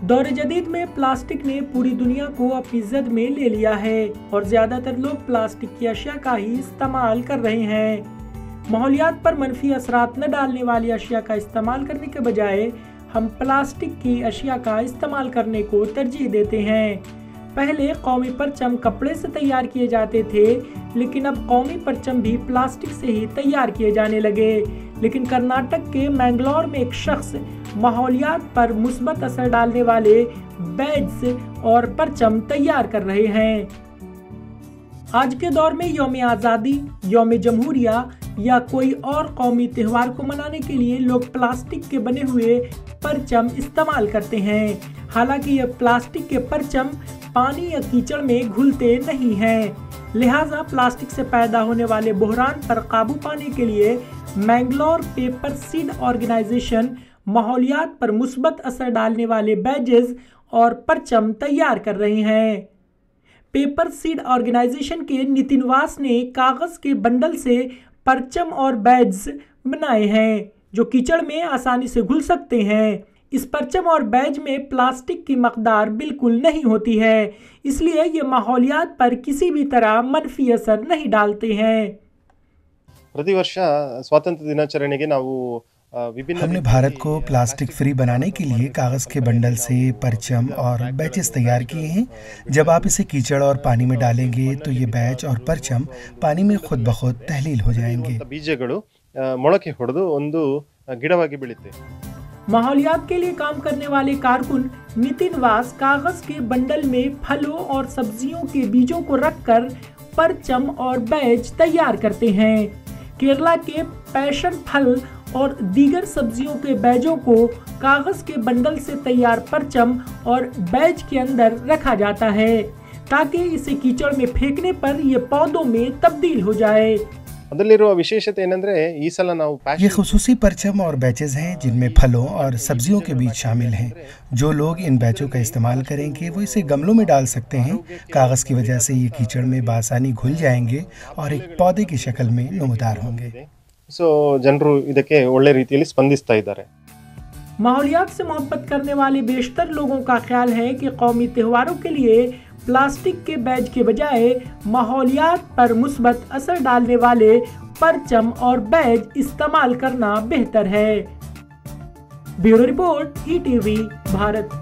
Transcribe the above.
दौर जदीद में प्लास्टिक ने पूरी दुनिया को अपनी जद में ले लिया है और ज्यादातर लोग प्लास्टिक की अशिया का ही इस्तेमाल कर रहे हैं। माहौलियात पर मनफी असरात न डालने वाली अशिया का इस्तेमाल करने के बजाय हम प्लास्टिक की अशिया का इस्तेमाल करने को तरजीह देते हैं। पहले कौमी परचम कपड़े से तैयार किए जाते थे, लेकिन अब कौमी परचम भी प्लास्टिक से ही तैयार किए जाने लगे। लेकिन कर्नाटक के मैंगलोर में एक शख्स माहौलियात पर मुस्बत असर डालने वाले बैड्स और परचम तैयार कर रहे हैं। आज के दौर में यौम आज़ादी, यौम जमहूरिया या कोई और कौमी त्यौहार को मनाने के लिए लोग प्लास्टिक के बने हुए परचम इस्तेमाल करते हैं। हालांकि ये प्लास्टिक के परचम पानी या कीचड़ में घुलते नहीं हैं, लिहाजा प्लास्टिक से पैदा होने वाले बहरान पर काबू पाने के लिए मैंगलोर पेपर सीड ऑर्गेनाइजेशन माहौलियात पर मुस्बत असर डालने वाले बैजेस और परचम तैयार कर रहे हैं। पेपर सीड ऑर्गेनाइजेशन के नितिन वास ने कागज के बंडल से परचम और बैज बनाए हैं जो कीचड़ में आसानी से घुल सकते हैं। इस परचम और बैज में प्लास्टिक की मकदार बिल्कुल नहीं होती है, इसलिए ये माहौलियात पर किसी भी तरह मनफी असर नहीं डालते हैं। प्रति वर्ष स्वातंत्र्य दिनाचरणೆಗೆ ನಾವು हमने भारत को प्लास्टिक फ्री बनाने के लिए कागज के बंडल से परचम और बैचेस तैयार किए हैं। जब आप इसे कीचड़ और पानी में डालेंगे तो ये बैच और परचम पानी में खुद ब खुद तहलील हो जाएंगे। ಬೀಜಗಳು ಮೊಳಕೆ ಹೊಡೆದು ಒಂದು ಗಿಡವಾಗಿ ಬೆಳೆಯುತ್ತೆ। माहौलियात के लिए काम करने वाले कारकुन नितिन वास कागज के बंडल में फलों और सब्जियों के बीजों को रखकर परचम और बैज तैयार करते हैं। केरला के पैशन फल और दीगर सब्जियों के बैजों को कागज के बंडल से तैयार परचम और बैज के अंदर रखा जाता है ताकि इसे कीचड़ में फेंकने पर ये पौधों में तब्दील हो जाए। ಅದರಲ್ಲಿರುವ ವಿಶೇಷತೆ ಏನಂದ್ರೆ ಈ ಸಲ ನಾವು ये खुसूसी परचम और बैचेस हैं जिनमें फलों और सब्जियों के बीज शामिल हैं। जो लोग इन बैचों का इस्तेमाल करेंगे वो इसे गमलों में डाल सकते हैं। कागज की वजह से ये कीचड़ में बासानी घुल जाएंगे और एक पौधे की शक्ल में नमूदार होंगे। सो ಜನರು ಇದಕ್ಕೆ ಒಳ್ಳೆ ರೀತಿಯಲ್ಲಿ ಸ್ಪಂದಿಸ್ತಾ ಇದ್ದಾರೆ। माहौलियात से मोहब्बत करने वाले बेशतर लोगों का ख्याल है कि कौमी त्योहारों के लिए प्लास्टिक के बैज के बजाय माहौलियात पर मुस्बत असर डालने वाले परचम और बैज इस्तेमाल करना बेहतर है। Bureau report, ETV Bharat.